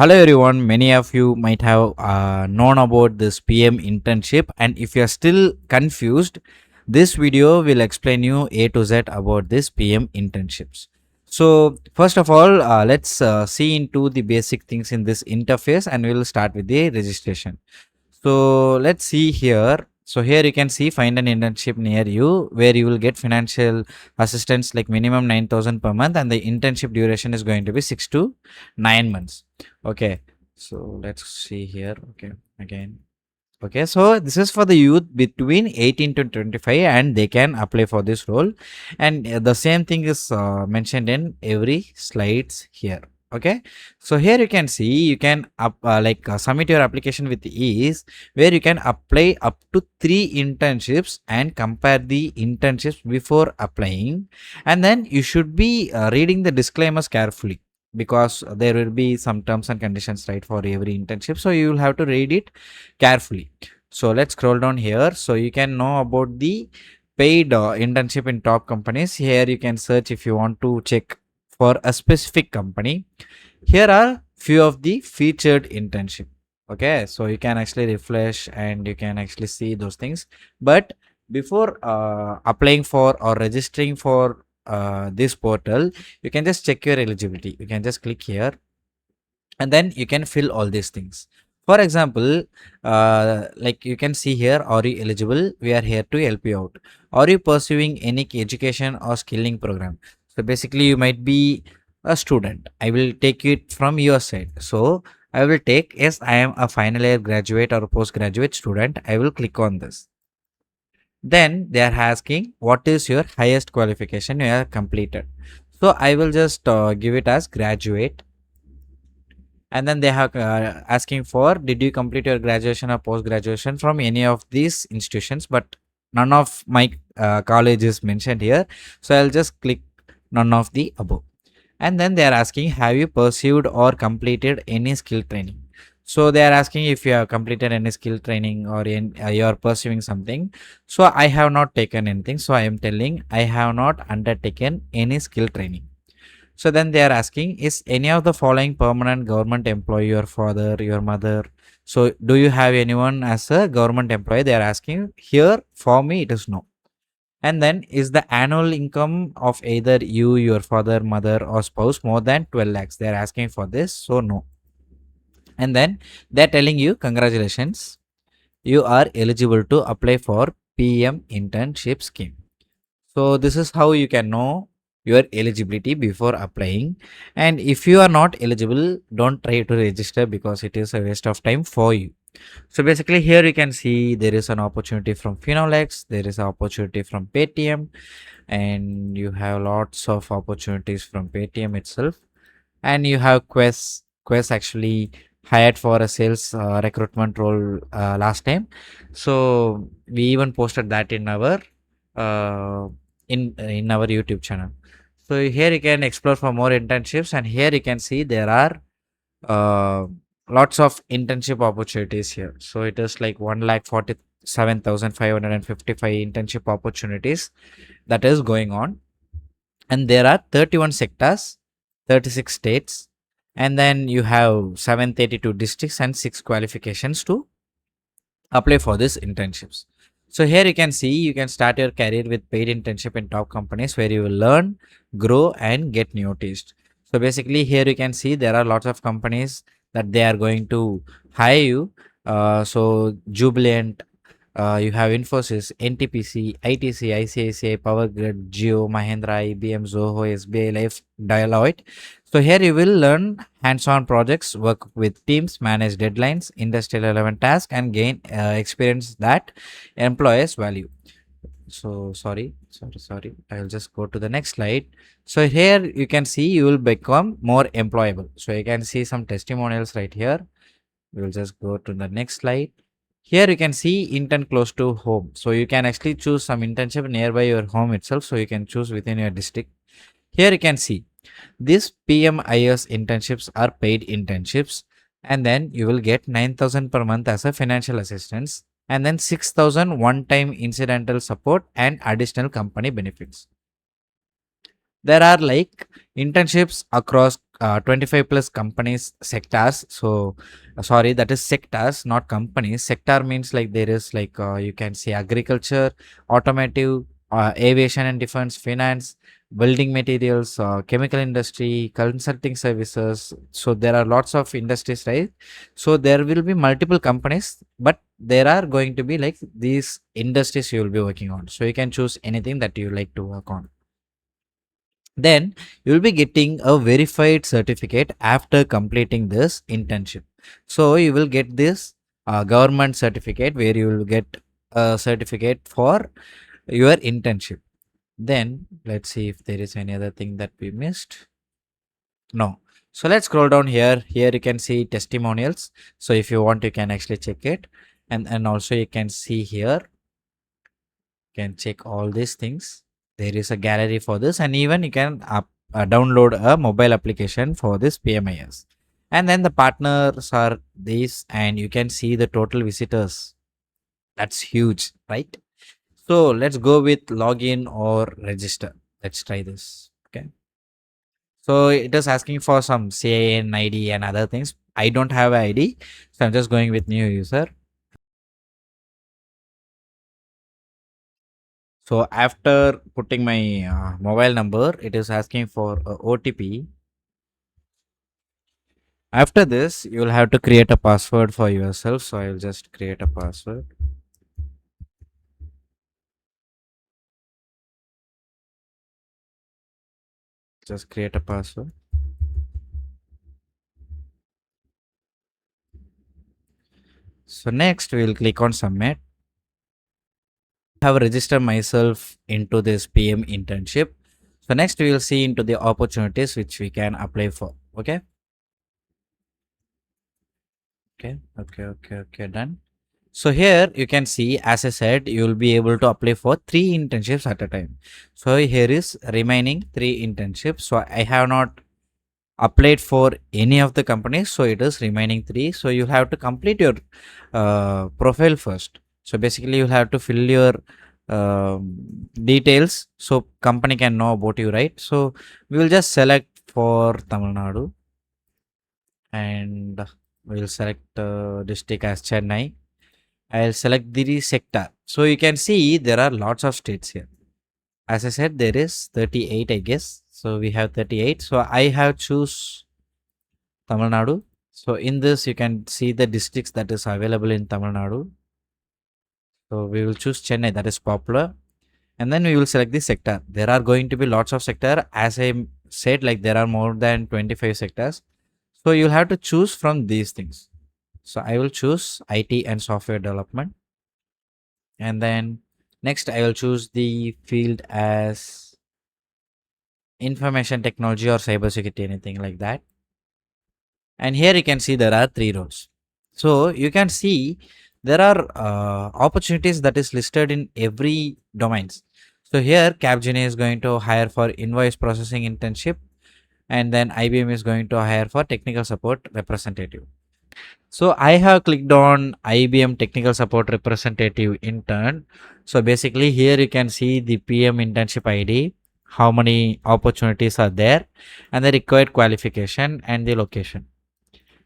Hello everyone, many of you might have known about this PM internship, and if you are still confused, this video will explain you A to Z about this PM internships. So first of all, let's see into the basic things in this interface, and we'll start with the registration. So let's see here. So here you can see find an internship near you where you will get financial assistance like minimum 9,000 per month, and the internship duration is going to be 6 to 9 months. Okay. So let's see here. Okay. Again. Okay. So this is for the youth between 18 to 25 and they can apply for this role. And the same thing is mentioned in every slides here. Okay, so here you can see you can submit your application with ease, where you can apply up to 3 internships and compare the internships before applying, and then you should be reading the disclaimers carefully, because there will be some terms and conditions right for every internship, so you will have to read it carefully. So let's scroll down here so you can know about the paid internship in top companies. Here you can search if you want to check for a specific company. Here are few of the featured internship. Okay, so you can actually refresh and you can actually see those things. But before applying for or registering for this portal, you can just check your eligibility. You can just click here and then you can fill all these things. For example, like you can see here, are you eligible? We are here to help you out. Are you pursuing any education or skilling program? So basically you might be a student. I will take it from your side. So I will take, yes, I am a final year graduate or a postgraduate student. I will click on this. Then they are asking what is your highest qualification you have completed. So I will just give it as graduate, and then they have asking for did you complete your graduation or post graduation from any of these institutions, but none of my college is mentioned here, so I'll just click none of the above. And then they are asking have you pursued or completed any skill training. So they are asking if you have completed any skill training or you are pursuing something. So I have not taken anything, so I am telling I have not undertaken any skill training. So then they are asking, is any of the following permanent government employee your father, your mother? So do you have anyone as a government employee? They are asking. Here for me it is no. And then is the annual income of either you, your father, mother, or spouse more than 12 lakhs? They are asking for this. So no. And then they are telling you congratulations, you are eligible to apply for PM Internship Scheme. So this is how you can know your eligibility before applying. And if you are not eligible, don't try to register because it is a waste of time for you. So basically here you can see there is an opportunity from Finolex, there is an opportunity from Paytm, and you have lots of opportunities from Paytm itself. And you have Quest actually hired for a sales recruitment role last time. So we even posted that in our uh, in our YouTube channel. So here you can explore for more internships, and here you can see there are uh, lots of internship opportunities here. So it is like 1,47,555 internship opportunities that is going on, and there are 31 sectors, 36 states, and then you have 732 districts and 6 qualifications to apply for these internships. So here you can see you can start your career with paid internship in top companies where you will learn, grow, and get noticed. So basically here you can see there are lots of companies that they are going to hire you. So Jubilant, you have Infosys, NTPC, ITC, ICICI, Power Grid, Geo, Mahindra, IBM, Zoho, SBI Life, Deloitte. So here you will learn hands-on projects, work with teams, manage deadlines, industrial relevant tasks, and gain experience that employers value. So sorry. I'll just go to the next slide. So here you can see you will become more employable. So you can see some testimonials right here. We will just go to the next slide. Here you can see intern close to home. So you can actually choose some internship nearby your home itself. So you can choose within your district. Here you can see these PMIS internships are paid internships, and then you will get 9,000 per month as a financial assistance, and then 6,000 one-time incidental support and additional company benefits. There are like internships across 25 plus companies sectors. So sorry, that is sectors, not companies. Sector means like there is like you can say agriculture, automotive, aviation and defense, finance, building materials, chemical industry, consulting services. So there are lots of industries, right? So there will be multiple companies, but there are going to be like these industries you will be working on. So you can choose anything that you like to work on. Then you will be getting a verified certificate after completing this internship. So you will get this government certificate where you will get a certificate for your internship. Then let's see if there is any other thing that we missed. No. So let's scroll down here. Here you can see testimonials. So if you want, you can actually check it. And also you can see here, you can check all these things. There is a gallery for this, and even you can download a mobile application for this PMIS. And then the partners are these, and you can see the total visitors. That's huge, right? So let's go with login or register. Let's try this. Okay. So it is asking for some CIN ID and other things. I don't have an ID, so I'm just going with new user. So after putting my mobile number, it is asking for a OTP. After this, you will have to create a password for yourself. So I will just create a password. Just create a password. So next, we will click on submit. I have registered myself into this PM internship. So next, we will see into the opportunities which we can apply for. Okay. Okay. Done. So here you can see, as I said, you will be able to apply for 3 internships at a time. So here is remaining 3 internships. So I have not applied for any of the companies, so it is remaining 3. So you have to complete your profile first. So basically you have to fill your details so company can know about you, right? So we will just select for Tamil Nadu, and we will select district as Chennai. I'll select the sector. So you can see there are lots of states here. As I said, there is 38, I guess. So we have 38. So I have choose Tamil Nadu. So in this, you can see the districts that is available in Tamil Nadu. So we will choose Chennai, that is popular. And then we will select the sector. There are going to be lots of sector. As I said, like there are more than 25 sectors. So you'll have to choose from these things. So I will choose IT and software development. And then next I will choose the field as information technology or cybersecurity, anything like that. And here you can see there are 3 roles. So you can see there are opportunities that is listed in every domains. So here Capgemini is going to hire for invoice processing internship, and then IBM is going to hire for technical support representative. So I have clicked on IBM technical support representative intern. So basically here you can see the PM internship ID, how many opportunities are there, and the required qualification and the location.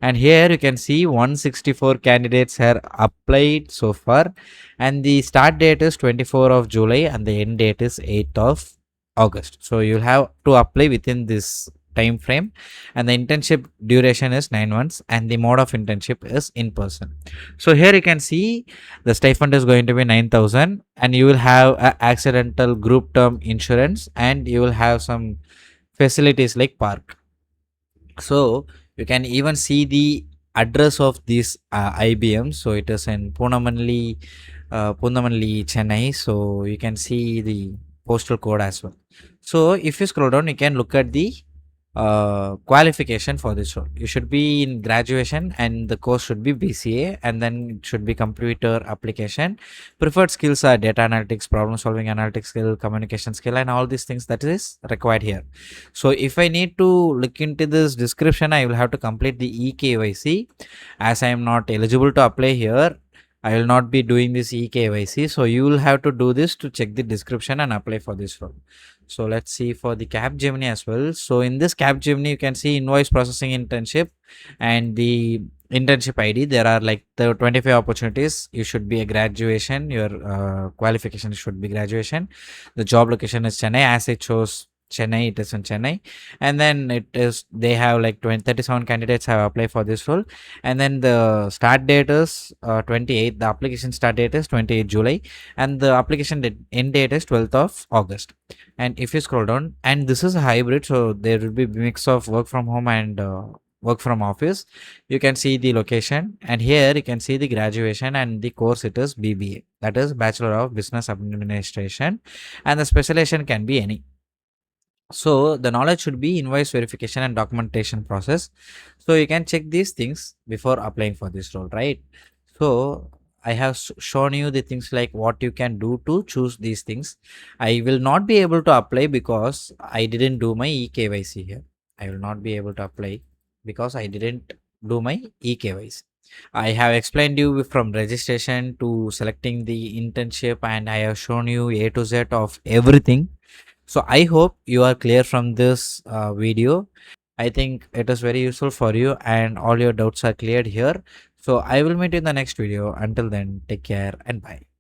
And here you can see 164 candidates have applied so far, and the start date is 24 of July and the end date is 8th of August. So you'll have to apply within this time frame, and the internship duration is 9 months, and the mode of internship is in person. So here you can see the stipend is going to be 9,000, and you will have a accidental group term insurance, and you will have some facilities like park. So you can even see the address of this IBM. So it is in Punamanli, Chennai. So you can see the postal code as well. So if you scroll down, you can look at the qualification for this role. You should be in graduation, and the course should be BCA, and then it should be computer application. Preferred skills are data analytics, problem solving, analytics skill, communication skill, and all these things that is required here. So if I need to look into this description, I will have to complete the EKYC, as I am not eligible to apply here. I will not be doing this eKYC. So you will have to do this to check the description and apply for this role. So let's see for the Capgemini as well. So in this Capgemini, you can see invoice processing internship and the internship ID. There are like the 25 opportunities. You should be a graduation. Your qualification should be graduation. The job location is Chennai, as it shows Chennai. It is in Chennai, and then it is they have like 37 candidates have applied for this role, and then the start date is 28th. The application start date is 28th July, and the application end date is 12th of August. And if you scroll down, and this is a hybrid, so there will be mix of work from home and work from office. You can see the location, and here you can see the graduation, and the course it is BBA, that is Bachelor of Business Administration, and the specialization can be any. So the knowledge should be invoice verification and documentation process. So you can check these things before applying for this role, right? So I have shown you the things like what you can do to choose these things. I will not be able to apply because I didn't do my eKYC here. I will not be able to apply because I didn't do my eKYC. I have explained you from registration to selecting the internship, and I have shown you A to Z of everything. So I hope you are clear from this video. I think it is very useful for you and all your doubts are cleared here. So I will meet you in the next video. Until then, take care and bye.